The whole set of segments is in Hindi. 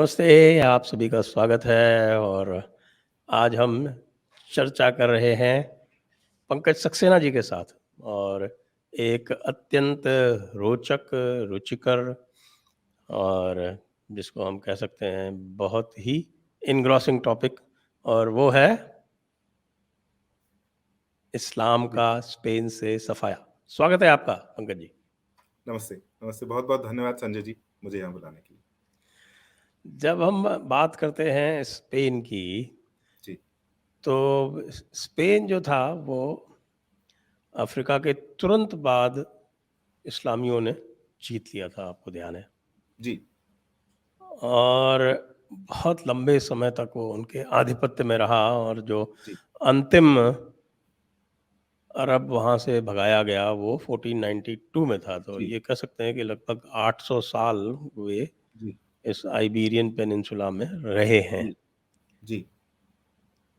नमस्ते, आप सभी का स्वागत है और आज हम चर्चा कर रहे हैं पंकज सक्सेना जी के साथ और एक अत्यंत रोचक, रुचिकर और जिसको हम कह सकते हैं बहुत ही एनग्रॉसिंग टॉपिक और वो है इस्लाम जी, का स्पेन से सफाया। स्वागत है आपका पंकज जी। नमस्ते, नमस्ते। बहुत-बहुत धन्यवाद संजय जी, मुझे यहाँ बुलाने के लिए। जब हम बात करते हैं स्पेन की, जी, तो स्पेन जो था वो अफ्रीका के तुरंत बाद इस्लामियों ने जीत लिया था, आपको ध्यान है। जी, और बहुत लंबे समय तक वो उनके आधिपत्य में रहा और जो जी, अंतिम अरब वहाँ से भगाया गया वो 1492 में था। तो जी, ये कह सकते हैं कि लगभग 800 साल वे जी, इस आइबेरियन पेनिनसुला में रहे हैं। जी, जी,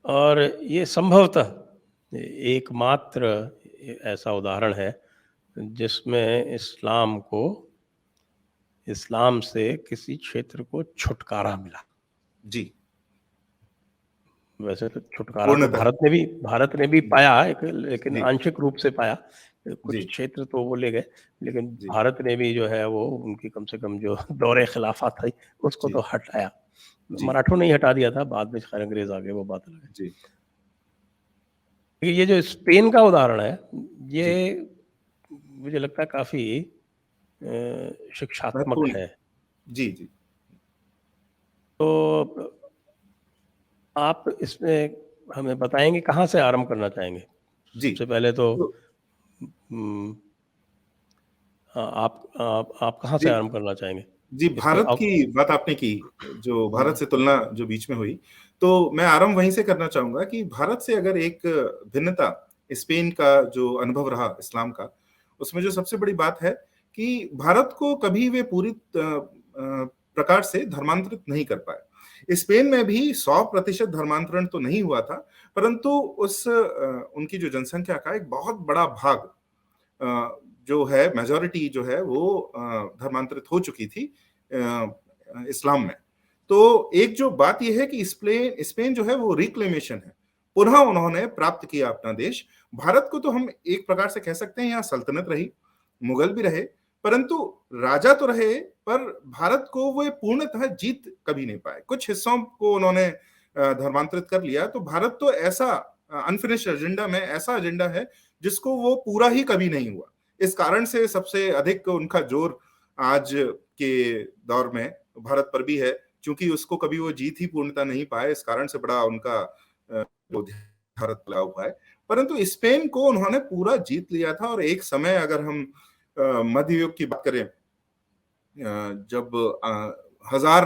और ये संभवतः एकमात्र ऐसा उदाहरण है जिसमें इस्लाम से किसी क्षेत्र को छुटकारा मिला। जी, वैसे तो छुटकारा तो पूर्णतः। भारत ने भी जी, पाया एक, लेकिन जी, आंशिक रूप से पाया। कुछ जी, क्षेत्र तो वो ले गए, लेकिन जी, भारत ने भी जो है वो उनकी कम से कम जो दौरे खिलाफत थी उसको जी, तो हटाया। जी, मराठों ने ही हटा दिया था, बाद में खैर अंग्रेज आ गए, वो बात अलग है। जी, देखिए, ये जो स्पेन का उदाहरण है, ये जी, मुझे लगता है काफी शिक्षात्मक महत्वपूर्ण है। है। जी, जी, तो आप इसमें हमें बताएंगे कहाँ से आरंभ करना चाहेंगे? जी। सबसे पहले तो तो हम्म, आप कहाँ से जी, आरंभ करना चाहेंगे? जी, इसके भारत की बात आपने की, जो भारत हम्म, से तुलना जो बीच में हुई, तो मैं आरंभ वहीं से करना चाहूँगा कि भारत से अगर एक भिन्नता स्पेन का जो अनुभव रहा इस्लाम का, उसमें जो सबसे बड़ी बात है कि भारत को कभी वे पूरी प्रकार से धर्मांतरित नहीं कर पाए। स्पेन में भी 100% धर्मांतरण तो नहीं हुआ था, परंतु उनकी जो जनसंख्या का एक बहुत बड़ा भाग जो है मेजॉरिटी जो है वो धर्मांतरित हो चुकी थी इस्लाम में। तो एक जो बात ये है कि स्पेन जो है वो रिक्लेमेशन है। पुनः उन्होंने प्राप्त किया अपना देश। भारत को तो हम एक प्रकार से कह सकते हैं यहाँ सल्तनत रही, मुगल भी रहे, परंतु राजा तो रहे, पर भारत को वो पूर्णतः जीत कभी नहीं पाए। कुछ हिस्सों को उन्होंने धर्मांतरित कर लिया, तो भारत तो ऐसा अनफिनिश्ड एजेंडा में ऐसा एजेंडा है जिसको वो पूरा ही कभी नहीं हुआ। इस कारण से सबसे अधिक उनका जोर आज के दौर में भारत पर भी है, क्योंकि उसको कभी वो जीत ही पूर्णता नहीं पाए, इस कारण से बड़ा उनका जो भारत लगा हुआ है। परंतु स्पेन को उन्होंने पूरा जीत लिया था और एक समय अगर हम मध्य युग की बात करें, जब 1000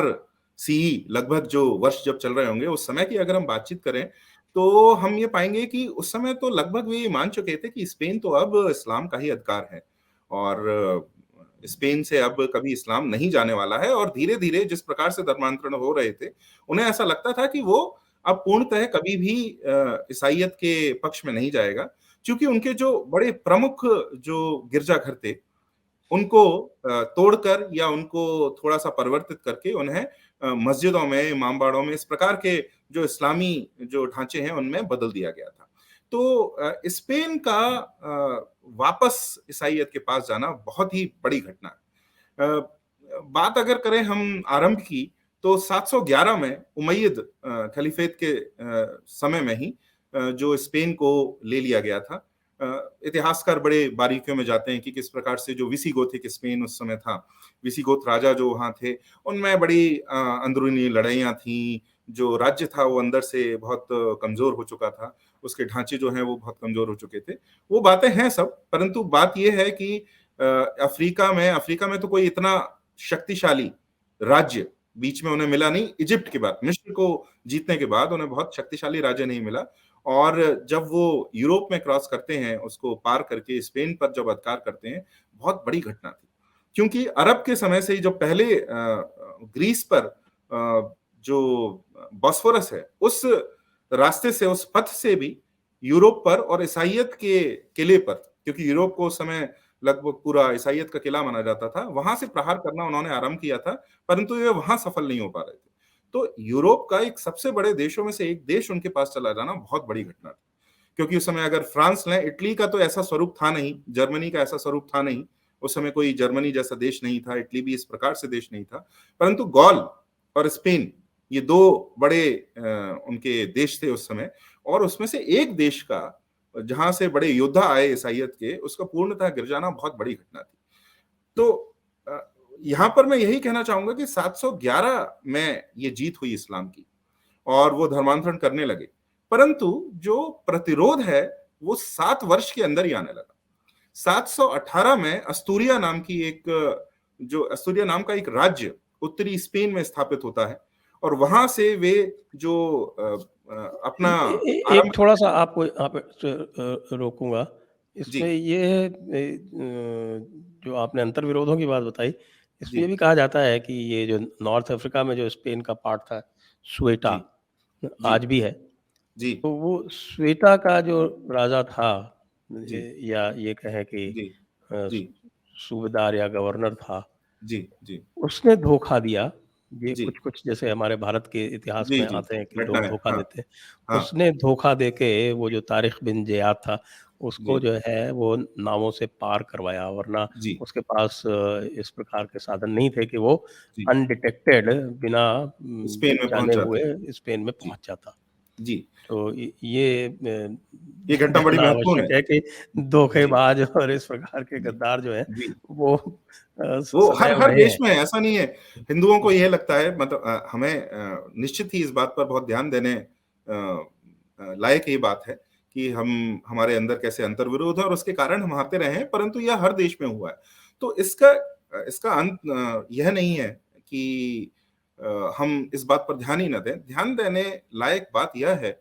सीई लगभग जो वर्ष जब चल रहे होंगे, उस समय की अगर हम बातचीत करें, तो हम ये पाएँगे कि उस समय तो लगभग वे ये मान चुके थे कि स्पेन तो अब इस्लाम का ही अधिकार है और स्पेन से अब कभी इस्लाम नहीं जाने वाला है और धीरे-धीरे जिस प्रकार से धर्मांतरण हो रहे थे, उन्हें ऐसा लगता था कि वो अब पूर्णतः कभी भी ईसाइयत के पक्ष में नहीं जाएगा, क्योंकि उनके जो बड़े प्रमुख जो गिरजाघर थे, उनको तोड़कर या उनको थोड़ा-सा परिवर्तित करके उन्हें मस्जिदों में, इमामबाड़ों में इस प्रकार के जो इस्लामी जो ढांचे हैं, उनमें बदल दिया गया था। तो स्पेन का वापस ईसाइयत के पास जाना बहुत ही बड़ी घटना है। बात अगर करें हम आरंभ की, तो 711 में उमय्यद खलीफेत के समय में ही जो स्पेन को ले लिया गया था। इतिहासकार बड़े बारीकियों में जाते हैं कि किस प्रकार से जो विसिगोथिक स्पेन उस समय था, विसिगोथ राजा जो वहाँ थे, उनमें बड़ी अंदरूनी लड़ाइयाँ थीं, जो राज्य था वो अंदर से बहुत कमज़ोर हो चुका था, उसके ढांचे जो हैं वो बहुत कमज़ोर हो चुके थे। वो बातें हैं सब, परंतु बात ये है कि अफ्रीका में तो कोई इतना शक्तिशाली राज्य बीच में उन्हें मिला नहीं, इजिप्ट के बाद, मिस्र को जीतने के बाद उन्हें बहुत शक्तिशाली राज्य नहीं मिला और जब वो यूरोप में क्रॉस करते हैं, उसको पार करके स्पेन पर जब अधिकार करते हैं, बहुत बड़ी घटना थी। क्योंकि अरब के समय से ही जो पहले ग्रीस पर जो बॉस्फोरस है, उस रास्ते से, उस पथ से भी यूरोप पर और ईसाइयत के किले पर, क्योंकि यूरोप को उस समय लगभग पूरा ईसाइयत का किला माना जाता था, वहां से प्रहार करना उन्होंने आरंभ किया था, परंतु वे वहां सफल नहीं हो पा रहे थे। तो यूरोप का एक सबसे बड़े देशों में से एक देश उनके पास चला जाना बहुत बड़ी घटना थी। क्योंकि उस समय अगर फ्रांस लें, इटली का तो ऐसा स्वरूप था नहीं, जर्मनी का ऐसा स्वरूप था नहीं, उस समय कोई जर्मनी जैसा देश नहीं था, इटली भी इस प्रकार से देश नहीं था, परंतु गॉल और स्पेन, ये दो बड़े उनके देश थे उस समय, और उसमें से एक देश का जहां से बड़े योद्धा आए ईसाइयत के, उसका पूर्णतः गिर जाना बहुत बड़ी घटना थी। तो अ, यहां पर मैं यही कहना चाहूंगा कि 711 में ये जीत हुई इस्लाम की और वो धर्मांतरण करने लगे, परंतु जो प्रतिरोध है वो 7 वर्ष के अंदर ही आने लगा। 718 में अस्तूरिया नाम की एक जो अस्तूरिया नाम का एक राज्य उत्तरी स्पेन में स्थापित होता है, और वहां से वे जो अपना एक आरंभ। थोड़ा सा आपको यहाँ पे रोकूंगा। जी इसमें ये है, जो आपने अंतर्विरोधों की बात बताई, इसमें जी ये भी कहा जाता है कि ये जो नॉर्थ अफ्रीका में जो स्पेन का पार्ट था, स्वेटा, जी जी आज भी है। जी तो वो स्वेटा का जो राजा था, जी या ये कहें कि जी अ, जी सूबेदार या गवर्नर था, जी जी उसने धोखा दिया। ये जी कुछ-कुछ जैसे हमारे भारत के इतिहास जी में जी आते हैं कि लोग घटनाएं, धोखा हाँ देते हैं। हाँ उसने धोखा देके वो जो तारिक बिन ज़ियाद था, उसको जी जो है वो नावों से पार करवाया, वरना जी उसके पास इस प्रकार के साधन नहीं थे कि वो जी अनडिटेक्टेड बिना स्पेन में पहुंच जाने जाते। हुए स्पेन में जी पहुँच जाता। जी तो ये ये घटना बड़ी जानना महत्वपूर्ण आवश्यक है। है कि जी धोखेबाज और इस प्रकार के जी गद्दार जो हैं, जी वो वो हर सदैव हर रहे देश हैं। में है, ऐसा नहीं है। हिंदुओं को यह लगता है, मतलब हमें निश्चित ही इस बात पर बहुत ध्यान देने लायक ये बात है कि हम हमारे अंदर कैसे अंतर्विरोध है और उसके कारण हम हारते रहे हैं, परंतु यह हर देश में हुआ है। तो इसका इसका अंत यह नहीं है कि हम इस बात पर ध्यान ही न दें। ध्यान देने लायक बात यह है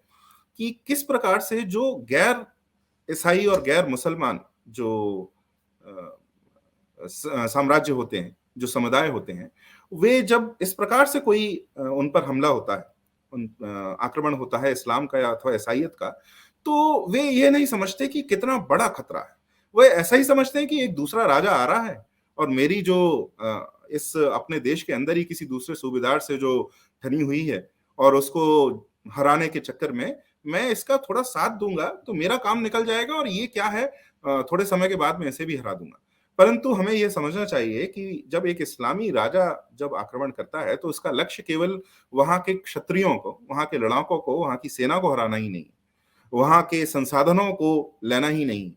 कि किस प्रकार से जो गैर ईसाई और गैर मुसलमान जो अ, साम्राज्य होते हैं, जो समुदाय होते हैं, वे जब इस प्रकार से कोई उन पर हमला होता है, आक्रमण होता है इस्लाम का या अथवा ईसाइयत का, तो वे ये नहीं समझते कि कितना बड़ा खतरा है। वे ऐसा ही समझते हैं कि एक दूसरा राजा आ रहा है और मेरी जो इस अपने देश के अंदर ही किसी दूसरे सूबेदार से जो ठनी हुई है और उसको हराने के चक्कर में मैं इसका थोड़ा साथ दूंगा तो मेरा काम निकल जाएगा, और ये क्या है, थोड़े समय के बाद मैं इसे भी हरा दूंगा। परंतु हमें यह समझना चाहिए कि जब एक इस्लामी राजा जब आक्रमण करता है तो उसका लक्ष्य केवल वहां के क्षत्रियों को, वहां के लड़ाकों को, वहां की सेना को हराना ही नहीं, वहां के संसाधनों को लेना ही नहीं।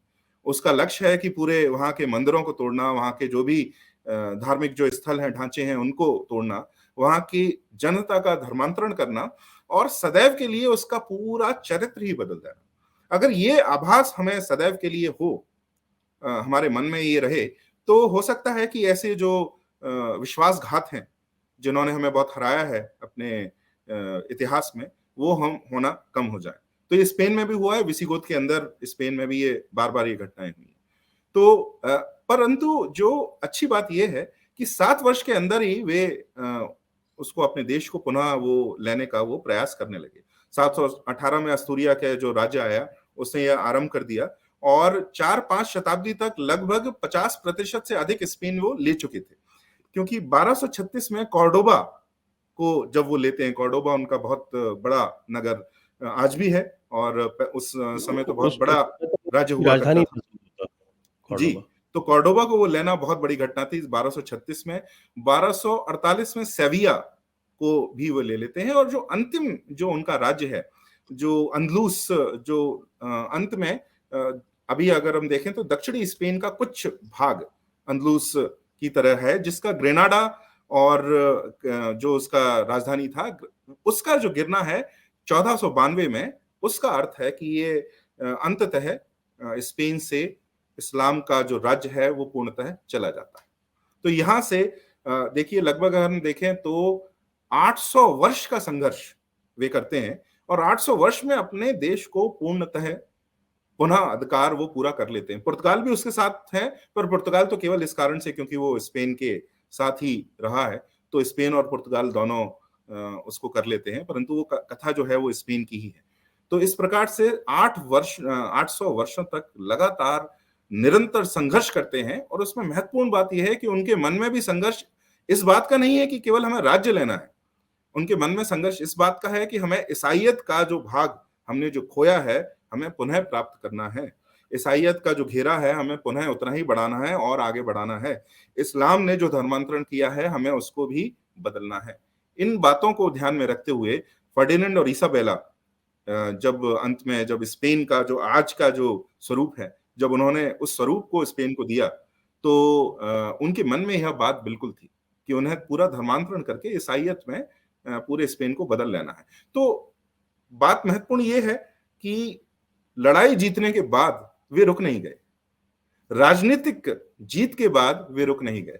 उसका लक्ष्य है कि पूरे वहां के मंदिरों को तोड़ना, वहां के जो भी धार्मिक जो स्थल हैं, ढांचे हैं, उनको तोड़ना, वहां की जनता का धर्मांतरण करना, और सदैव के लिए उसका पूरा चरित्र ही बदल देना। अगर ये आभास हमें सदैव के लिए हो, हमारे मन में ये रहे, तो हो सकता है कि ऐसे जो विश्वासघात हैं, जिन्होंने हमें बहुत हराया है अपने इतिहास में, वो हम होना कम हो जाए। तो ये स्पेन में भी हुआ है, विसिगोथ के अंदर स्पेन में भी ये बार-बार ये घटनाएं हुई हैं। तो परंतु जो अच्छी बात ये है कि 7 वर्ष के अंदर ही वे उसको अपने देश को पुनः वो लेने का वो प्रयास करने लगे। 718 में अस्तूरिया के जो राज्य आया, उसने यह आरंभ कर दिया, और 4-5 शताब्दी तक लगभग 50% से अधिक स्पेन वो ले चुके थे। क्योंकि 1236 में कॉर्डोबा को जब वो लेते हैं, कॉर्डोबा उनका बहुत बड़ा नगर आज भी है, और उस समय तो बहुत बड़ा राज्य की हुआ करता राजधानी था। था जी, कॉर्डोबा। तो कॉर्डोबा को वो लेना बहुत बड़ी घटना थी 1236 में। 1248 में सेविया को भी वो ले लेते हैं, और जो अंतिम जो उनका राज्य है, जो अंदलूस, जो अंत में अभी अगर हम देखें तो दक्षिणी स्पेन का कुछ भाग अंदलूस की तरह है, जिसका ग्रेनाडा और जो उसका राजधानी था, उसका जो गिरना है 1492 में, उसका अर्थ है कि ये अंततः स्पेन से इस्लाम का जो राज्य है वो पूर्णतः चला जाता है। तो यहां से देखिए, लगभग अगर हम देखें तो 800 वर्ष का संघर्ष वे करते हैं, और 800 वर्ष में अपने देश को पूर्णतः पुनः अधिकार वो पूरा कर लेते हैं। पुर्तगाल भी उसके साथ है, पर पुर्तगाल तो केवल इस कारण से क्योंकि वो स्पेन के साथ ही रहा है, तो स्पेन और पुर्तगाल दोनों उसको कर लेते हैं, परंतु वो कथा जो है वो स्पेन की ही है। तो इस प्रकार से 800 वर्षों तक लगातार निरंतर संघर्ष करते हैं, और उसमें महत्वपूर्ण बात यह है कि उनके मन में भी संघर्ष इस बात का नहीं है कि केवल हमें राज्य लेना है। उनके मन में संघर्ष इस बात का है कि हमें ईसाइयत का जो भाग हमने जो खोया है, हमें पुनः प्राप्त करना है। ईसाइयत का जो घेरा है, हमें पुनः उतना ही बढ़ाना है और आगे बढ़ाना है। इस्लाम ने जो धर्मांतरण किया है, हमें उसको भी बदलना है। इन बातों को ध्यान में रखते हुए फर्डिनेंड और इसाबेला जब अंत में जब स्पेन का जो आज का जो स्वरूप है, जब उन्होंने उस स्वरूप को स्पेन को दिया, तो उनके मन में यह बात बिल्कुल थी कि उन्हें पूरा धर्मांतरण करके ईसाइयत में पूरे स्पेन को बदल लेना है। तो बात महत्वपूर्ण ये है कि लड़ाई जीतने के बाद वे रुक नहीं गए। राजनीतिक जीत के बाद वे रुक नहीं गए।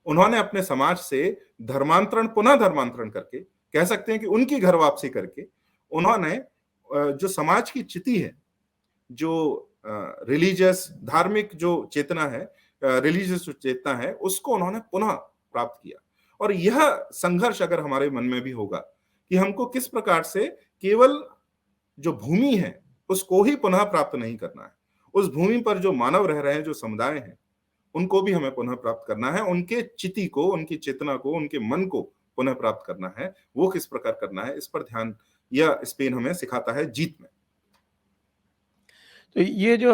उन्होंने अपने समाज से धर्मांतरण, पुनः धर्मांतरण करके, कह सकते हैं कि उनकी घर वापसी करके, उन्होंने जो समाज की चिति है, जो रिलीजियस धार्मिक जो चेतना है, रिलीजियस जो चेतना है, उसको उन्होंने पुनः प्राप्त किया। और यह संघर्ष अगर हमारे मन में भी होगा कि हमको किस प्रकार से केवल जो भूमि है उसको ही पुनः प्राप्त नहीं करना है, उस भूमि पर जो मानव रह रहे हैं, जो समुदाय हैं, उनको भी हमें पुनः प्राप्त करना है। उनके चिति को, उनकी चेतना को, उनके मन को पुनः प्राप्त करना है। वो किस प्रकार करना है, इस पर ध्यान यह स्पेन हमें सिखाता है जीत में। तो ये जो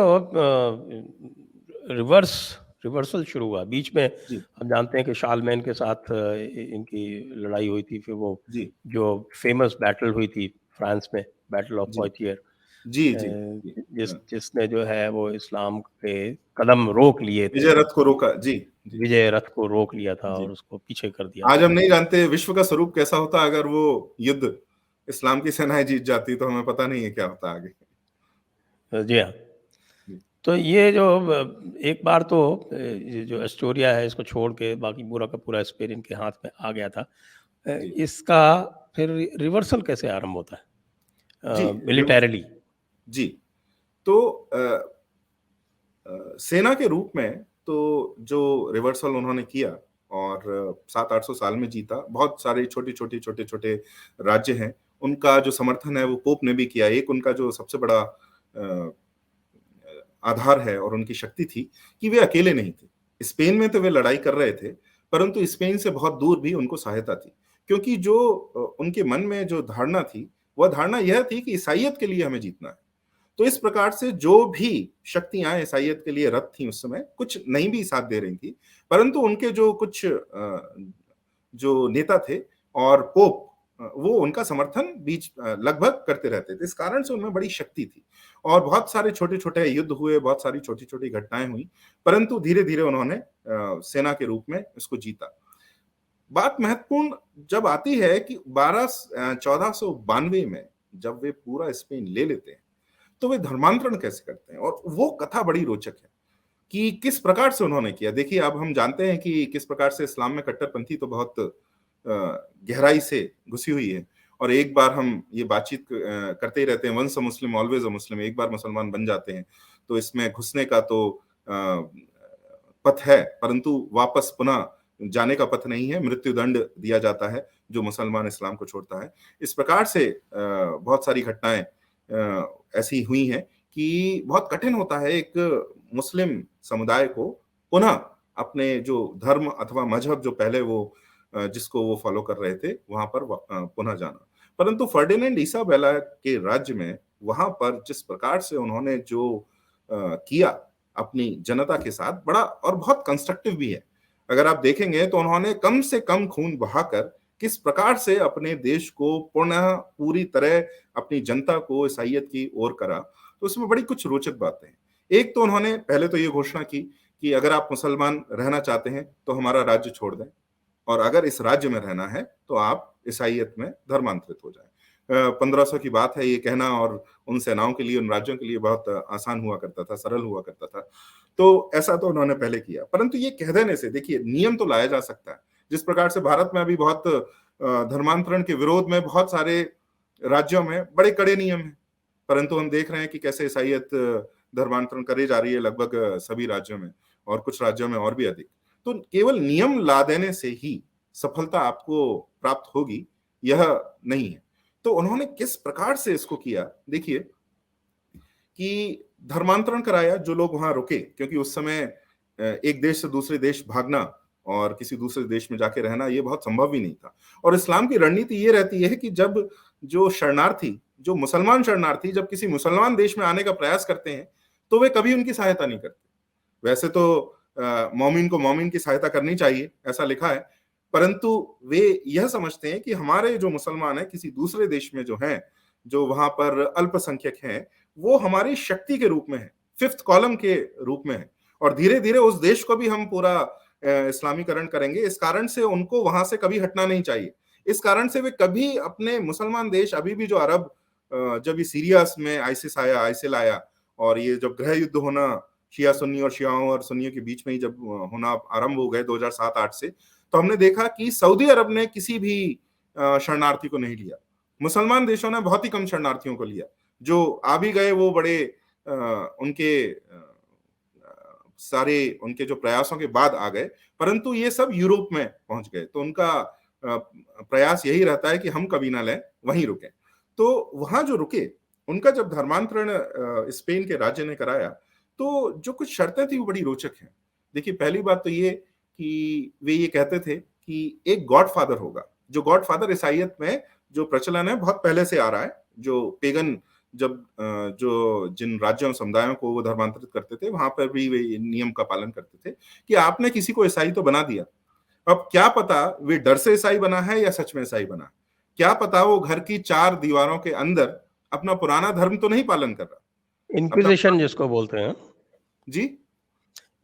रिवर्सल शुरू हुआ बीच में, जी हम जानते हैं कि शारलेमेन के साथ इनकी लड़ाई हुई थी, फिर वो जी जो फेमस बैटल हुई थी फ्रांस में, बैटल ऑफ जी पोइटियर, जी जी जी जिसने जो है वो इस्लाम के कदम रोक लिए थे, विजय रथ को रोका। जी जी विजय रथ को रोक लिया था जी। और उसको पीछे कर दिया आज था। हम नहीं जानते विश्व का स्वरूप कैसा होता अगर वो युद्ध इस्लाम की सेनाएं जीत जाती, तो हमें पता नहीं है क्या होता आगे। जी हाँ। जी तो ये जो एक बार तो ये जो एस्टोरिया है, इसको छोड़ के बाकी पूरा का पूरा स्पेन इनके हाथ में आ गया था। जी इसका फिर रिवर्सल कैसे आरंभ होता जी है मिलिटरीली? जी। तो सेना के रूप में तो जो रिवर्सल उन्होंने किया और 700-800 साल में जीता, बहुत सारे छोटे-छोटे राज्य हैं, उनका जो समर्थन है वो पोप ने भी किया। एक उनका जो सबसे बड़ा आधार है और उनकी शक्ति थी कि वे अकेले नहीं थे। स्पेन में तो वे लड़ाई कर रहे थे, परंतु स्पेन से बहुत दूर भी उनको सहायता थी। क्योंकि जो उनके मन में जो धारणा थी, वह धारणा यह थी कि ईसाइयत के लिए हमें जीतना है। तो इस प्रकार से जो भी शक्तियां ईसाइयत के लिए रत थी उस समय, कुछ नहीं भी साथ दे रही थी, परंतु उनके जो कुछ जो नेता थे और पोप, वो उनका समर्थन बीच लगभग करते रहते थे। इस कारण से उनमें बड़ी शक्ति थी और बहुत सारे छोटे-छोटे युद्ध हुए, बहुत सारी छोटी-छोटी घटनाएं हुई, परंतु धीरे-धीरे उन्होंने सेना के रूप में इसको जीता। बात महत्वपूर्ण जब आती है कि 1492 में जब वे पूरा स्पेन ले लेते हैं, तो वे धर्मांतरण कैसे करते हैं, और वो कथा बड़ी रोचक है कि किस प्रकार से उन्होंने किया। देखिए, अब हम जानते हैं कि किस प्रकार से इस्लाम में कट्टरपंथी तो बहुत गहराई से घुसी हुई है, और एक बार हम ये बातचीत करते ही रहते हैं, once a Muslim always a मुस्लिम, एक बार मुसलमान बन जाते हैं तो इसमें घुसने का तो पथ है, परंतु वापस पुनः जाने का पथ नहीं है, मृत्यु दंड दिया जाता है जो मुसलमान इस्लाम को छोड़ता है। इस प्रकार से बहुत सारी घटनाएं ऐसी हुई हैं कि बहुत कठिन होता है एक मुस्लिम समुदाय को पुनः अपने जो धर्म अथवा मजहब जो पहले वो जिसको वो फॉलो कर रहे थे वहां पर पुनः जाना। परंतु फर्डिनेंड इसाबेला के राज्य में वहां पर जिस प्रकार से उन्होंने जो किया अपनी जनता के साथ, बड़ा और बहुत कंस्ट्रक्टिव भी है। अगर आप देखेंगे तो उन्होंने कम से कम खून बहाकर किस प्रकार से अपने देश को पुनः पूरी तरह अपनी जनता को ईसाइयत की ओर करा, तो उसमें बड़ी कुछ रोचक बातें हैं। एक तो उन्होंने पहले तो ये घोषणा की कि अगर आप मुसलमान रहना चाहते हैं तो हमारा राज्य छोड़ दें, और अगर इस राज्य में रहना है तो आप ईसाइयत में धर्मांतरित हो जाएं। 1500 की बात है ये कहना, और उन सेनाओं के लिए, उन राज्यों के लिए बहुत आसान हुआ करता था, सरल हुआ करता था। तो ऐसा तो उन्होंने पहले किया, परंतु ये कह देने से देखिए नियम तो लाया जा सकता है। जिस प्रकार से भारत में अभी बहुत धर्मांतरण के विरोध में बहुत सारे राज्यों में बड़े कड़े नियम हैं, परंतु हम देख रहे हैं कि कैसे ईसाइयत धर्मांतरण करी जा रही है लगभग सभी राज्यों में, और कुछ राज्यों में और भी अधिक। तो केवल नियम ला देने से ही सफलता आपको प्राप्त होगी यह नहीं है। तो उन्होंने किस प्रकार से इसको किया, देखिए कि धर्मांतरण कराया, जो लोग वहां रुके, क्योंकि उस समय एक देश से दूसरे देश भागना और किसी दूसरे देश में जाके रहना ये बहुत संभव ही नहीं था। और इस्लाम की रणनीति ये रहती है कि जब जो शरणार्थी, जो मुसलमान शरणार्थी जब किसी मुसलमान देश में आने का प्रयास करते हैं, तो वे कभी उनकी सहायता नहीं करते। वैसे तो मोमिन को मोमिन की सहायता करनी चाहिए, ऐसा लिखा है, परंतु वे यह समझते हैं कि हमारे जो मुसलमान हैं किसी दूसरे देश में जो हैं, जो वहां पर अल्पसंख्यक हैं, वो हमारी शक्ति के रूप में है, फिफ्थ कॉलम के रूप में है, और धीरे धीरे उस देश को भी हम पूरा इस्लामीकरण करेंगे। इस कारण से उनको वहां से कभी हटना नहीं चाहिए। इस कारण से वे कभी अपने मुसलमान देश, अभी भी जो अरब, जब ये सीरिया में आइसिस आया, आइसिल आया, और ये जब गृह युद्ध होना शिया सुन्नी और शियाओं और सुन्नियों के बीच में ही जब होना आरंभ हो गए 2007-8 से, तो हमने देखा कि सऊदी अरब ने किसी भी शरणार्थी को नहीं लिया। मुसलमान देशों ने बहुत ही कम शरणार्थियों को लिया। जो आ भी गए वो बड़े उनके सारे उनके जो प्रयासों के बाद आ गए, परंतु ये सब यूरोप में पहुंच गए। तो उनका प्रयास यही रहता है कि हम कभी ना लें, वहीं रुकें। तो वहां जो रुके, उनका जब धर्मांतरण स्पेन के राज्य ने कराया, तो जो कुछ शर्तें थी वो बड़ी रोचक हैं। देखिए, पहली बात तो ये कि वे ये कहते थे कि एक गॉडफादर होगा। जो गॉडफादर ईसाईयत में जो प्रचलन है बहुत पहले से आ रहा है। जो पेगन, जब जो जिन राज्यों समुदायों को वो धर्मांतरित करते थे, वहां पर भी वे नियम का पालन करते थे कि आपने किसी को ईसाई तो बना दिया, अब क्या पता वे डर से ईसाई बना है या सच में ईसाई बना है। क्या पता वो घर की 4 दीवारों के अंदर अपना पुराना धर्म तो नहीं पालन कर रहा। अपना इंक्विजिशन जिसको बोलते हैं, जी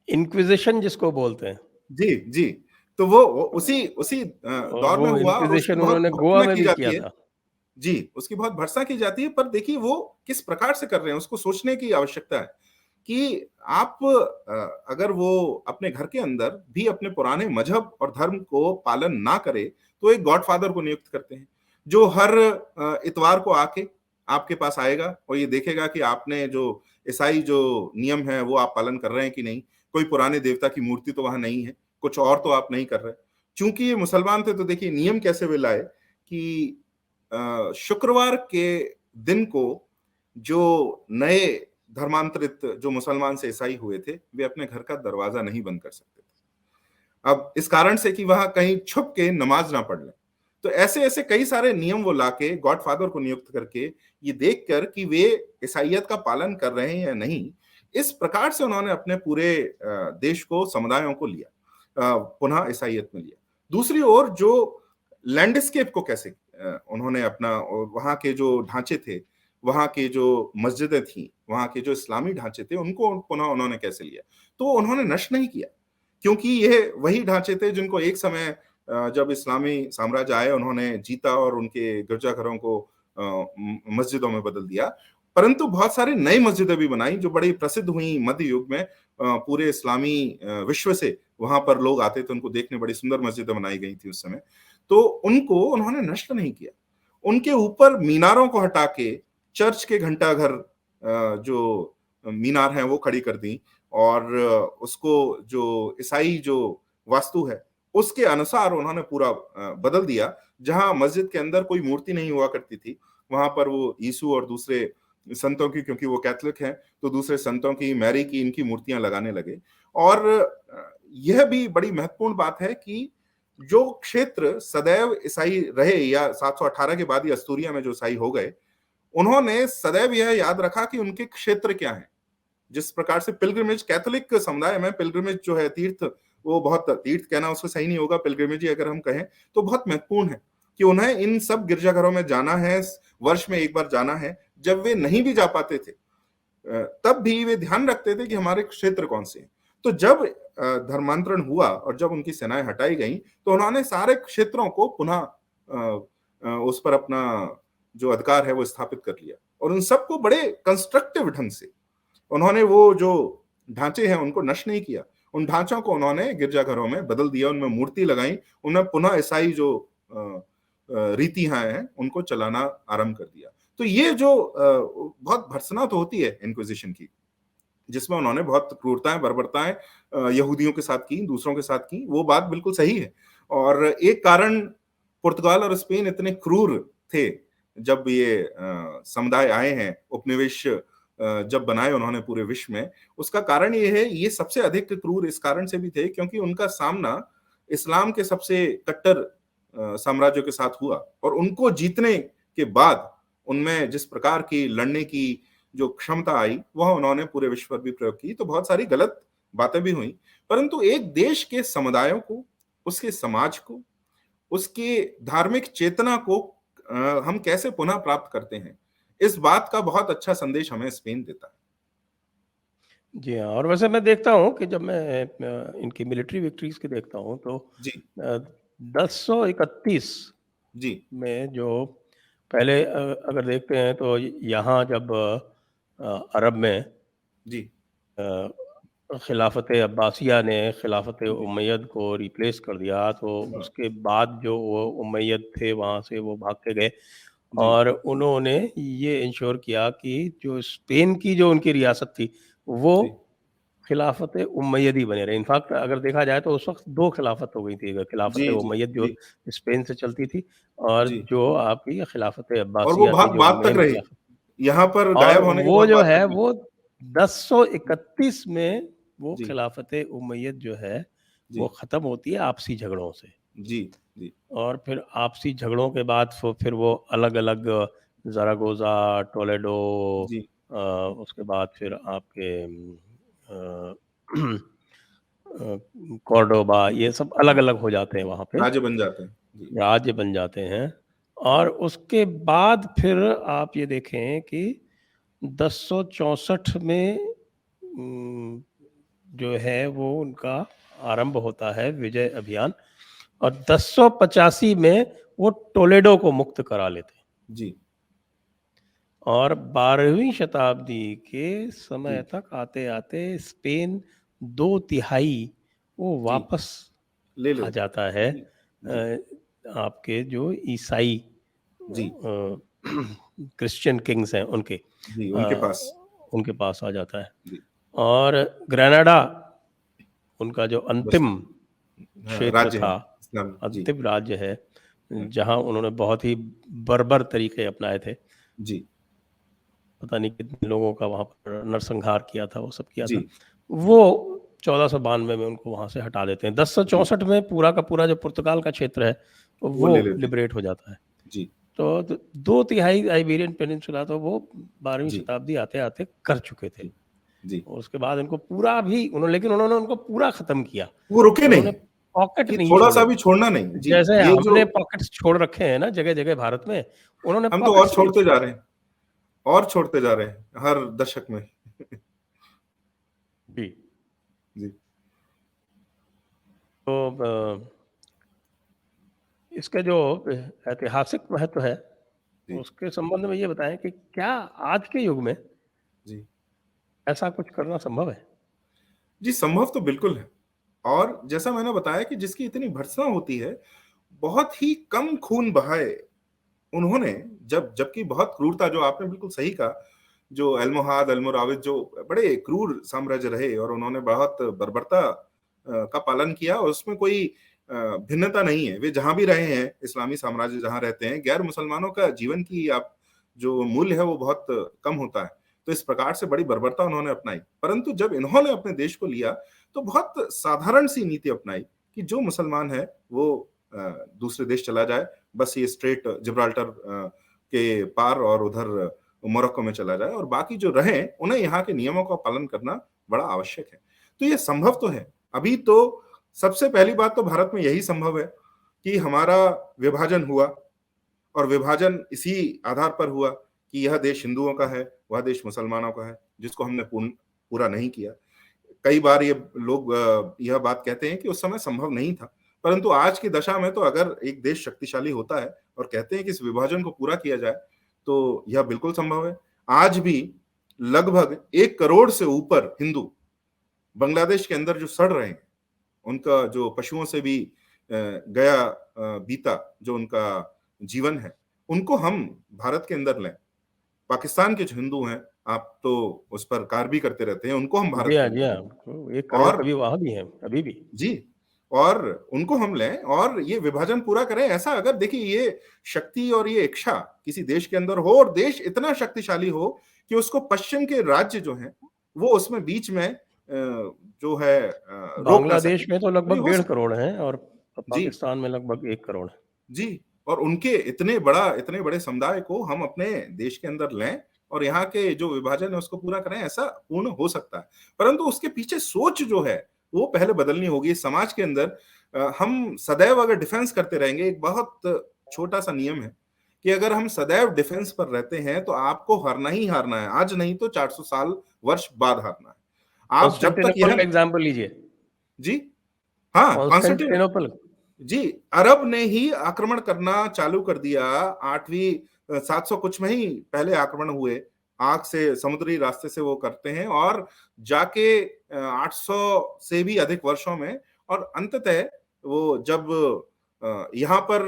इंक्विजिशन जिसको बोलते हैं, जी जी। तो वो उसी उसी और दौर में वो हुआ, और उसकी इंक्विजिशन बहुत उन्होंने गोवा भर्त्सना में की भी किया जाती है। था। जी, उसकी बहुत भर्त्सना की जाती है, पर देखिए वो किस प्रकार से कर रहे हैं, उसको सोचने की आवश्यकता है कि आप अगर वो अपने घर के अंदर भी अपने पुराने मजहब और धर्म को पालन ना करे, तो एक गॉडफादर को नियुक्त करते हैं, जो हर इतवार को आके आपके पास आएगा और ये देखेगा कि आपने जो ईसाई जो नियम है वो आप पालन कर रहे हैं कि नहीं। कोई पुराने देवता की मूर्ति तो वहां नहीं है, कुछ और तो आप नहीं कर रहे। चूंकि ये मुसलमान थे, तो देखिए नियम कैसे वे लाए कि शुक्रवार के दिन को जो नए धर्मांतरित जो मुसलमान से ईसाई हुए थे, वे अपने घर का दरवाजा नहीं बंद कर सकते थे। अब इस कारण से कि वहां कहीं छुप के नमाज ना पढ़ लें। तो ऐसे ऐसे कई सारे नियम वो लाके गॉडफादर को नियुक्त करके, ये देखकर कि वे ईसाइयत का पालन कर रहे हैं या नहीं, इस प्रकार से उन्होंने अपने पूरे देश को, समुदायों को लिया, पुनः ईसाइयत में लिया। दूसरी ओर जो लैंडस्केप को कैसे उन्होंने अपना, वहां के जो ढांचे थे, वहां के जो मस्जिदें थी, वहां के जो इस्लामी ढांचे थे, उनको पुनः उन्होंने कैसे लिया। तो उन्होंने नष्ट नहीं किया, क्योंकि ये वही ढांचे थे जिनको एक समय जब इस्लामी साम्राज्य आए उन्होंने जीता और उनके गिरजाघरों को मस्जिदों में बदल दिया। परंतु बहुत सारी नई मस्जिदें भी बनाई जो बड़ी प्रसिद्ध हुई मध्य युग में। पूरे इस्लामी विश्व से वहां पर लोग आते थे उनको देखने, बड़ी सुंदर मस्जिदें बनाई गई थी उस समय। तो उनको उन्होंने नष्ट नहीं किया। उनके ऊपर मीनारों को हटा के चर्च के घंटाघर जो मीनार हैं वो खड़ी कर दी, और उसको जो ईसाई जो वास्तु है उसके अनुसार उन्होंने पूरा बदल दिया। जहां मस्जिद के अंदर कोई मूर्ति नहीं हुआ करती थी, वहां पर वो यीशु और दूसरे संतों की, क्योंकि वो कैथोलिक हैं, तो दूसरे संतों की, मैरी की, इनकी मूर्तियां लगाने लगे। और यह भी बड़ी महत्वपूर्ण बात है कि जो क्षेत्र सदैव ईसाई रहे, या 718 के बाद ही अस्तूरिया में जो ईसाई हो गए, उन्होंने सदैव यह याद रखा कि उनके क्षेत्र क्या हैं। जिस प्रकार से पिलग्रिमेज, कैथोलिक समुदाय में पिलग्रिमेज जो है, तीर्थ, वो बहुत, तीर्थ कहना उसको सही नहीं होगा, पिलग्रिमेज ही अगर हम कहें तो बहुत महत्वपूर्ण है कि उन्हें इन सब गिरजाघरों में जाना है, वर्ष में एक बार जाना है। जब वे नहीं भी जा पाते थे तब भी वे ध्यान रखते थे कि हमारे क्षेत्र कौन से हैं। तो जब धर्मांतरण हुआ और जब उनकी सेनाएं हटाई गई, तो उन्होंने सारे क्षेत्रों को पुनः उस पर अपना जो अधिकार है वो स्थापित कर लिया, और उन सबको बड़े कंस्ट्रक्टिव ढंग से उन्होंने वो जो ढांचे हैं उनको नष्ट नहीं किया। उन ढांचों को उन्होंने गिरजाघरों में बदल दिया, उनमें मूर्ति लगाई, उन्हें पुनः ईसाई जो रीतियां हैं उनको चलाना आरंभ कर दिया। तो ये जो बहुत भर्त्सना तो होती है इंक्विजिशन की, जिसमें उन्होंने बहुत क्रूरताएं, बर्बरताएं यहूदियों के साथ की, दूसरों के साथ की, वो बात बिल्कुल सही है। और एक कारण पुर्तगाल और स्पेन इतने क्रूर थे, जब ये समुदाय आए हैं, उपनिवेश जब बनाए उन्होंने पूरे विश्व में, उसका कारण ये है, ये सबसे अधिक क्रूर इस कारण से भी थे क्योंकि उनका सामना इस्लाम के सबसे कट्टर साम्राज्यों के साथ हुआ, और उनको जीतने के बाद उनमें जिस प्रकार की लड़ने की जो क्षमता आई, वह उन्होंने पूरे विश्व पर भी प्रयोग की। तो बहुत सारी गलत बातें भी हुई, परंतु एक देश के समुदायों को, उसके समाज को, उसके धार्मिक चेतना को हम कैसे पुनः प्राप्त करते हैं, इस बात का बहुत अच्छा संदेश हमें स्पेन देता है। जी हाँ, और वैसे मैं देखता हूँ कि जब मैं इनकी मिलिट्री विक्ट्रीज की देखता हूँ तो जी 1031 जी में जो पहले अगर देखते हैं तो यहाँ जब अरब में जी खिलाफत अब्बासिया ने खिलाफत जी उमैयद को रिप्लेस कर दिया, तो हाँ, उसके बाद जो वो उमैयद थे वहाँ से वो भाग के गए जी और उन्होंने ये इंश्योर किया कि जो स्पेन की जो उनकी रियासत थी वो जी खिलाफत उमैयदी बने रहे। इनफैक्ट अगर देखा जाए तो उस वक्त 2 खिलाफत हो गई थी, खिलाफत जी जी उमैयद जो जी स्पेन से चलती थी और जी जो आपकी खिलाफत और वो अब्बासिया थी बहुत जो बाद तक मेन रही, खिलाफत। यहाँ पर और गायब होने के वो बहुत जो बाद है तक रही। वो 1031 में वो जी खिलाफत उमैयद जो है वो जी ख़त्म होती है आपसी झगड़ों से। जी जी और फिर आपसी झगड़ों के बाद फिर वो अलग-अलग ज़रागोज़ा, टोलेडो, जी उसके बाद फिर आपके अ, कॉर्डोबा, ये सब हाँ, अलग-अलग हो जाते हैं वहाँ पे, राज्य बन जाते हैं। जी राज्य बन जाते हैं। और उसके बाद फिर आप ये देखें कि 1064 में जो है वो उनका आरंभ होता है विजय अभियान और 1085 में वो टोलेडो को मुक्त करा लेते हैं। जी और 12वीं शताब्दी के समय जी तक आते-आते स्पेन 2/3 वो जी वापस ले आ लेता जाता है। है जी जी आपके जो ईसाई जी क्रिश्चियन किंग्स हैं जी अ, उनके पास। उनके पास आ जाता है। जी और ग्रेनाडा उनका जो बस, अंतिम हाँ, क्षेत्र राज्य है था, इस्लाम। जी अंतिम राज्य है, हाँ, जहाँ उन्होंने बहुत ही बर्बर तरीके अपनाए थे। जी पता नहीं कितने लोगों का वहाँ पर नरसंहार किया था, वो सब किया जी था। जी वो 1492 में उनको वहाँ से हटा देते हैं। जी 1064 में पूरा का पूरा जो पुर्तगाल का क्षेत्र है, वो वो ले लेते हैं। लिबरेट हो जाता है। जी तो 2/3 आइबेरियन पेनिनसुला तो वो 12वीं जी शताब्दी आते-आते कर चुके थे। जी जी और उसके बाद इनको पूरा भी लेकिन उन्होंने उनको पूरा ख़त्म किया। वो रुके नहीं उन्होंने पॉकेट कि नहीं थोड़ा सा छोड़े। भी छोड़ना नहीं। जी जैसे ये जो हमने पॉकेट्स छोड़ रखे हैं ना जगह-जगह भारत में, उन्होंने हम तो और पॉकेट्स नहीं छोड़ते जा छोड़े। रहे हैं, और छोड़ते जा रहे हैं हर दशक में। जी। जी तो इसका जो ऐतिहासिक महत्व है, जी उसके संबंध में ये बताएँ कि क्या आज के युग में जी ऐसा कुछ करना संभव है? जी संभव तो बिल्कुल है। और जैसा मैंने बताया कि जिसकी इतनी भर्त्सना होती है, बहुत ही कम खून बहाए उन्होंने, जबकि बहुत क्रूरता, जो आपने बिल्कुल सही कहा, जो अल्मोहाद, अल्मोराविद जो बड़े क्रूर साम्राज्य रहे, और उन्होंने बहुत बर्बरता का पालन किया, और उसमें कोई भिन्नता नहीं है। वे जहाँ भी रहे हैं, इस्लामी साम्राज्य जहाँ रहते हैं, गैर मुसलमानों का जीवन की आप जो मूल्य है वो बहुत कम होता है। तो इस प्रकार से बड़ी बर्बरता उन्होंने अपनाई। परंतु जब इन्होंने अपने देश को लिया, तो बहुत साधारण सी नीति अपनाई कि जो मुसलमान है वो दूसरे देश चला जाए, बस ये स्ट्रेट जिब्राल्टर के पार और उधर मोरक्को में चला जाए, और बाकी जो रहे उन्हें यहाँ के नियमों का पालन करना बड़ा आवश्यक है। तो ये संभव तो है। अभी तो सबसे पहली बात तो भारत में यही संभव है कि हमारा विभाजन हुआ, और विभाजन इसी आधार पर हुआ कि यह देश हिंदुओं का है, वह देश मुसलमानों का है, जिसको हमने पूरा नहीं किया। कई बार ये लोग यह बात कहते हैं कि उस समय संभव नहीं था, परंतु आज की दशा में तो अगर एक देश शक्तिशाली होता है और कहते हैं कि इस विभाजन को पूरा किया जाए, तो यह बिल्कुल संभव है। आज भी लगभग 1 करोड़ से ऊपर हिंदू बांग्लादेश के अंदर जो सड़ रहे हैं, उनका जो पशुओं से भी गया बीता जो उनका जीवन है, उनको हम भारत के अंदर लें। पाकिस्तान के जो हिंदू हैं, आप तो उस पर कार्य भी करते रहते हैं, उनको हम जी भारत के हाँ, जी अंदर हाँ। लें। तो 1 करोड़ और कभी वहाँ भी हैं, अभी भी। जी, और उनको हम लें और ये विभाजन पूरा करें। ऐसा अगर देखिए, ये शक्ति और ये इच्छा किसी देश के अंदर हो, और देश इतना शक्तिशाली हो कि उसको पश्चिम के राज्य जो हैं, वो उसमें बीच में जो है रोक ना सके, बांग्लादेश में तो तो ये लगभग हो 1.5 सकता है। करोड़ हैं और और जी पाकिस्तान में लगभग 1 करोड़। जी, और उनके इतने बड़े समुदाय को हम अपने देश के अंदर लें और यहाँ के जो विभाजन है उसको पूरा करें, ऐसा पूर्ण हो सकता है। परंतु उसके पीछे सोच जो है, वो पहले बदलनी होगी। समाज के अंदर हम सदैव अगर डिफेंस करते रहेंगे, एक बहुत छोटा-सा नियम है कि अगर हम सदैव डिफेंस पर रहते हैं, तो आपको हारना ही हारना है। आज नहीं तो 400 साल वर्ष बाद हारना है। आप जब तक कॉन्स्टेंटिनोपल यह का एग्जांपल लीजिए। जी, हाँ, कॉन्स्टेंटिन कॉन्स्टेंटिनोपल। जी, अरब ने ही आक्रमण करना चालू कर दिया 8वीं 700 कुछ में ही पहले आक्रमण हुए। आग से समुद्री रास्ते से वो करते हैं और जाके 800 से भी अधिक वर्षों में और अंततः वो जब यहाँ पर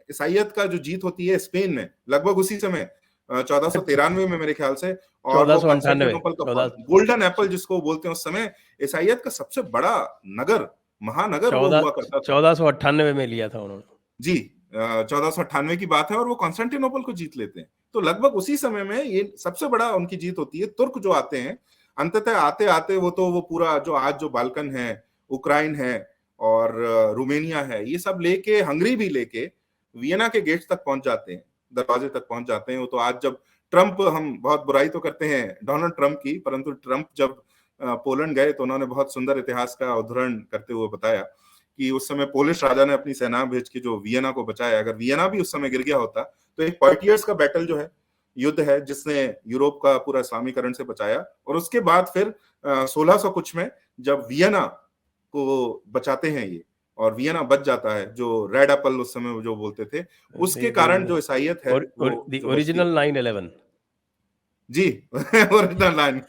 ईसाइयत का जो जीत होती है स्पेन में, लगभग उसी समय 1493 में मेरे ख्याल से, और वो 1498, कॉन्स्टेंटिनोपल का 14 गोल्डन एप्पल जिसको बोलते हैं, उस समय ईसाइयत का सबसे बड़ा नगर, महानगर वो 14 हुआ करता था। 1498 में लिया था उन्होंने। जी, 1498 की बात है और वो कॉन्स्टेंटिनोपल को जीत लेते हैं। तो लगभग उसी समय में ये सबसे बड़ा उनकी जीत होती है। तुर्क जो आते हैं, अंततः आते-आते वो पूरा जो आज जो बाल्कन है, उक्राइन है और रोमानिया है, ये सब लेके, हंगरी भी लेके वियना के गेट्स तक पहुंच जाते हैं, दरवाजे तक पहुंच जाते हैं। वो तो आज जब ट्रंप, हम बहुत बुराई तो करते हैं डोनाल्ड ट्रंप की, परंतु ट्रंप जब पोलैंड गए तो उन्होंने बहुत सुंदर इतिहास का उद्धरण करते हुए बताया कि उस समय पोलिश राजा ने अपनी सेना भेज के जो वियना को बचाया। अगर वियना भी उस समय गिर गया होता तो एक पोइटियर्स का बैटल जो है, युद्ध है, जिसने यूरोप का पूरा इस्लामीकरण से बचाया। और उसके बाद फिर 1600 कुछ में जब वियना को बचाते हैं ये, और वियना बच जाता है, जो रेड एप्पल उस समय जो बोलते थे, उसके कारण जो ईसाइयत है वो द जो बचती है। ओरिजिनल 9/11। जी original line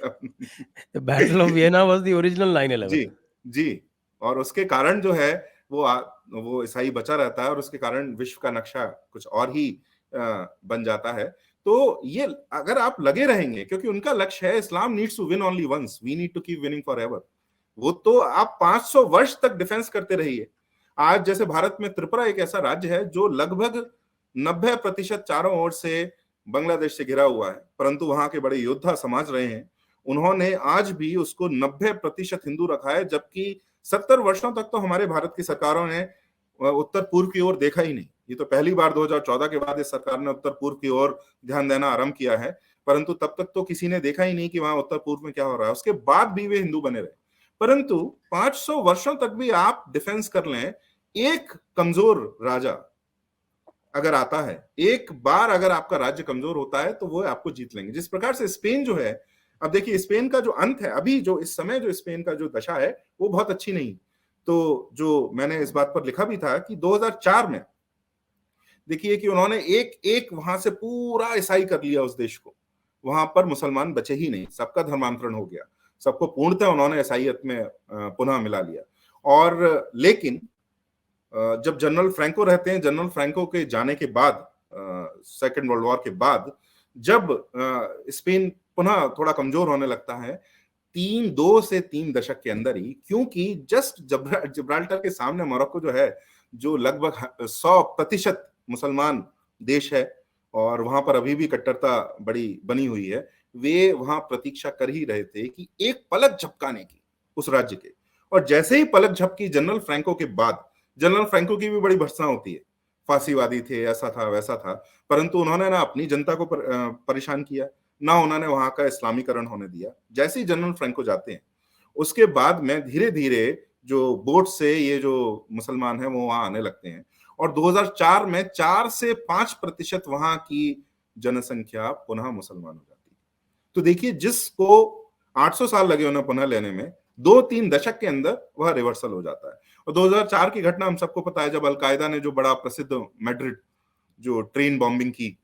the battle of Vienna was the original 9/11। जी, जी। और उसके कारण जो है वो ईसाई बचा रहता है और उसके कारण विश्व का नक्शा कुछ और ही बन जाता है। तो ये अगर आप लगे रहेंगे, क्योंकि उनका लक्ष्य है Islam needs to win only once, we need to keep winning forever. वो तो आप 500 वर्ष तक डिफेंस करते रहिए। आज जैसे भारत में त्रिपुरा एक ऐसा राज्य है जो लगभग 90% चारों ओर से बांग्लादेश से घिरा हुआ है, परंतु वहां के बड़े योद्धा समाज रहे हैं। उन्होंने आज भी उसको 90% हिंदू रखा है, जबकि 70 वर्षों तक तो हमारे भारत की सरकारों ने उत्तर पूर्व की ओर देखा ही नहीं। ये तो पहली बार 2014 के बाद इस सरकार ने उत्तर पूर्व की ओर ध्यान देना आरंभ किया है, परंतु तब तक तो किसी ने देखा ही नहीं कि वहां उत्तर पूर्व में क्या हो रहा है। उसके बाद भी वे हिंदू बने रहे। परंतु 500 वर्षों तक भी आप डिफेंस कर लें, एक कमजोर राजा अगर आता है, एक बार अगर आपका राज्य कमजोर होता है, तो वो आपको जीत लेंगे। जिस प्रकार से स्पेन जो है, अब देखिए स्पेन का जो अंत है, अभी जो इस समय जो स्पेन का जो दशा है, वो बहुत अच्छी नहीं। तो जो मैंने इस बात पर लिखा भी था कि 2004 में देखिए कि उन्होंने एक एक वहां से पूरा ईसाई कर लिया उस देश को। वहां पर मुसलमान बचे ही नहीं, सबका धर्मांतरण हो गया, सबको पूर्णतः उन्होंने ईसाइयत में पुनः मिला लिया। और लेकिन जब जनरल फ्रैंको रहते हैं, जनरल फ्रैंको के जाने के बाद, सेकेंड वर्ल्ड वॉर के बाद, जब स्पेन पुनः थोड़ा कमजोर होने लगता है, 2 से 3 दशक के अंदर ही, क्योंकि जस्ट जिब्राल्टर के सामने मोरक्को जो है, जो लगभग 100% मुसलमान देश है और वहां पर अभी भी कट्टरता बड़ी बनी हुई है, वे वहां प्रतीक्षा कर ही रहे थे कि एक पलक झपकाने की उस राज्य के। और जैसे ही पलक झपकी जनरल फ्रैंको के बाद, जनरल फ्रैंको की भी बड़ी भर्त्सना होती है, फांसीवादी थे, ऐसा था वैसा था, परंतु उन्होंने ना अपनी जनता को परेशान किया, ना उन्होंने वहां का इस्लामीकरण होने दिया। जैसे ही जनरल फ्रैंको जाते हैं, उसके बाद में धीरे धीरे जो बोट से ये जो मुसलमान हैं वो वहां आने लगते हैं, और 2004 में 4 से 5% वहां की जनसंख्या पुनः मुसलमान हो जाती है। तो देखिए, जिसको 800 साल लगे उन्हें पुनः लेने में, 2-3 दशक के अंदर वह रिवर्सल हो जाता है। और 2004 की घटना हम सबको पता है, जब अलकायदा ने जो बड़ा प्रसिद्ध मैड्रिड जो ट्रेन बॉम्बिंग की,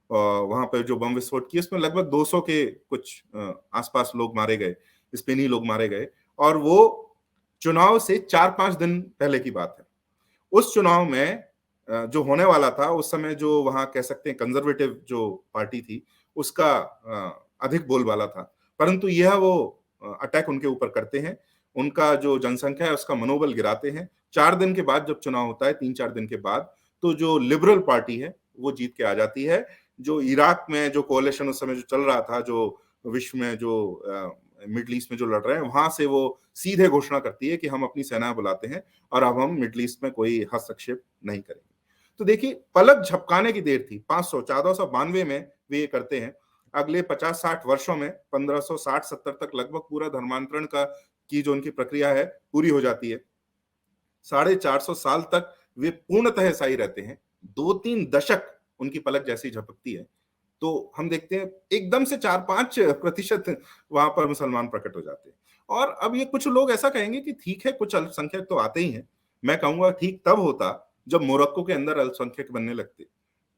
वहां पर जो बम विस्फोट किए, उसमें लगभग 200 के कुछ आसपास लोग मारे गए, स्पेनी लोग मारे गए। और वो चुनाव से 4-5 दिन पहले की बात है। उस चुनाव में जो होने वाला था, उस समय जो वहां कह सकते हैं कंजर्वेटिव जो पार्टी थी, उसका अधिक बोलबाला था, परंतु यह वो अटैक उनके ऊपर करते हैं, उनका जो जनसंख्या है उसका मनोबल गिराते हैं। 4 दिन के बाद जब चुनाव होता है, 3-4 दिन के बाद, तो जो लिबरल पार्टी है वो जीत के आ जाती है। जो इराक में जो कोalition उस समय जो चल रहा था, जो विश्व में जो मिडल ईस्ट में जो लड़ रहे हैं वहां से वो सीधे घोषणा करती है कि हम अपनी सेना बुलाते हैं और अब हम मिडल ईस्ट में कोई हस्तक्षेप नहीं करेंगे। तो देखिए, पलक झपकाने की देर थी। 1492 में वे ये करते हैं। अगले 50-60 वर्षों में 1560-70 तक लगभग पूरा धर्मांतरण की जो उनकी प्रक्रिया है पूरी हो जाती है। 450 साल तक वे पूर्णतः ईसाई रहते हैं। 2-3 दशक उनकी पलक जैसी झपकती है तो हम देखते हैं एकदम से 4-5% वहां पर मुसलमान प्रकट हो जाते हैं। और अब ये कुछ लोग ऐसा कहेंगे कि ठीक है, कुछ अल्पसंख्यक तो आते ही हैं। मैं कहूंगा ठीक तब होता जब मोरक्को के अंदर अल्पसंख्यक बनने लगते,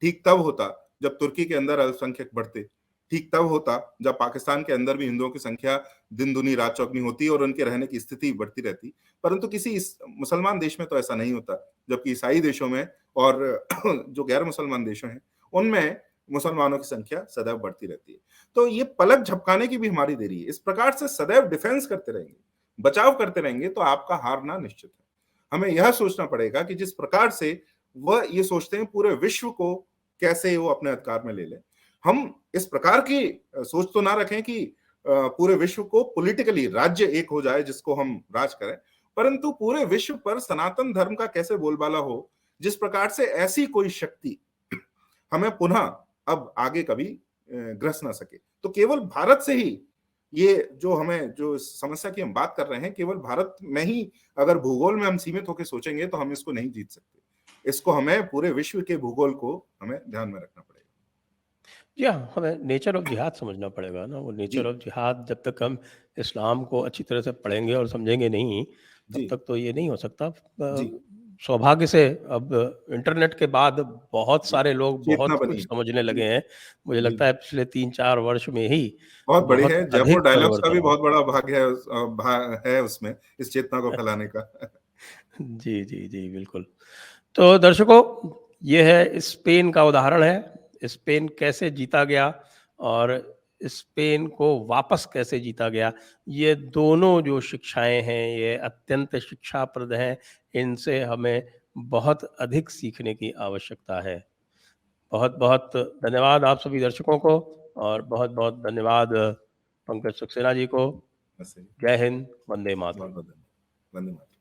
ठीक तब होता जब तुर्की के अंदर अल्पसंख्यक बढ़ते, ठीक तब होता जब पाकिस्तान के अंदर भी हिंदुओं की संख्या दिन दुनी रात चौगनी होती और उनके रहने की स्थिति बढ़ती रहती। परंतु किसी मुसलमान देश में तो ऐसा नहीं होता, जबकि ईसाई देशों में और जो गैर मुसलमान देशों हैं उनमें मुसलमानों की संख्या सदैव बढ़ती रहती है। तो ये पलक झपकाने की भी हमारी देरी है। इस प्रकार से सदैव डिफेंस करते रहेंगे, बचाव करते रहेंगे तो आपका हारना निश्चित है। हमें यह सोचना पड़ेगा कि जिस प्रकार से वह ये सोचते हैं पूरे विश्व को कैसे वो अपने अधिकार में ले लें, हम इस प्रकार की सोच तो ना रखें कि पूरे विश्व को पॉलिटिकली राज्य एक हो जाए जिसको हम राज करें, परंतु पूरे विश्व पर सनातन धर्म का कैसे बोलबाला हो, जिस प्रकार से ऐसी कोई शक्ति हमें पुनः अब आगे कभी ग्रस ना सके। तो केवल भारत से ही ये जो समस्या की हम बात कर रहे हैं, केवल भारत में ही अगर भूगोल में हम सीमित होकर सोचेंगे तो हम इसको नहीं जीत सकते। इसको हमें पूरे विश्व के भूगोल को हमें ध्यान में रखना पड़ेगा। जी हाँ, हमें नेचर ऑफ जिहाद समझना पड़ेगा ना। वो नेचर जी, ऑफ जिहाद जब तक हम इस्लाम को अच्छी तरह से पढ़ेंगे और समझेंगे नहीं, तब जी, तक तो ये नहीं हो सकता। जी, सौभाग्य से अब इंटरनेट के बाद बहुत जी। सारे लोग चेतना बहुत बनी कुछ है। समझने लगे जी, हैं। मुझे जी। लगता है पिछले 3-4 वर्ष में ही बहुत बड़ी बहुत है। जयपुर अधिक डायलॉग्स का भी परिवर्तन आया। बहुत बड़ा भाग है है उसमें, इस चेतना को फैलाने का। जी, जी, जी, बिल्कुल। तो दर्शकों, ये है स्पेन का उदाहरण है। स्पेन कैसे जीता गया और स्पेन को वापस कैसे जीता गया। ये दोनों जो शिक्षाएँ हैं, ये अत्यंत शिक्षाप्रद हैं। इनसे हमें बहुत अधिक सीखने की आवश्यकता है। बहुत-बहुत धन्यवाद आप सभी दर्शकों को और बहुत-बहुत धन्यवाद पंकज सक्सेना जी को। बस यही। जय हिंद, वंदे मातरम। बहुत-बहुत धन्यवाद। वंदे मातरम।